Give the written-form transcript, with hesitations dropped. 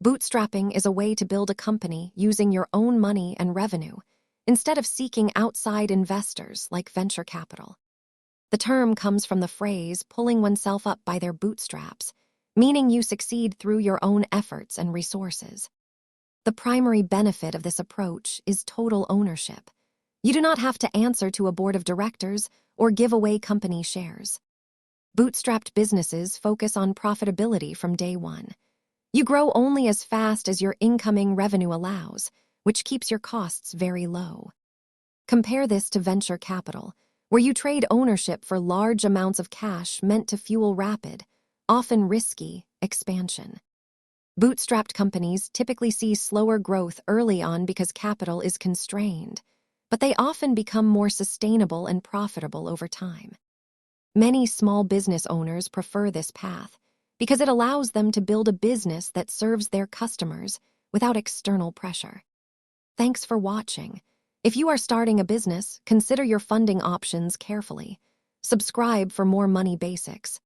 Bootstrapping is a way to build a company using your own money and revenue, instead of seeking outside investors like venture capital. The term comes from the phrase pulling oneself up by their bootstraps, meaning you succeed through your own efforts and resources. The primary benefit of this approach is total ownership. You do not have to answer to a board of directors or give away company shares. Bootstrapped businesses focus on profitability from day one. You grow only as fast as your incoming revenue allows, which keeps your costs very low. Compare this to venture capital, where you trade ownership for large amounts of cash meant to fuel rapid, often risky, expansion. Bootstrapped companies typically see slower growth early on because capital is constrained, but they often become more sustainable and profitable over time. Many small business owners prefer this path because it allows them to build a business that serves their customers without external pressure. Thanks for watching. If you are starting a business, consider your funding options carefully. Subscribe for more money basics.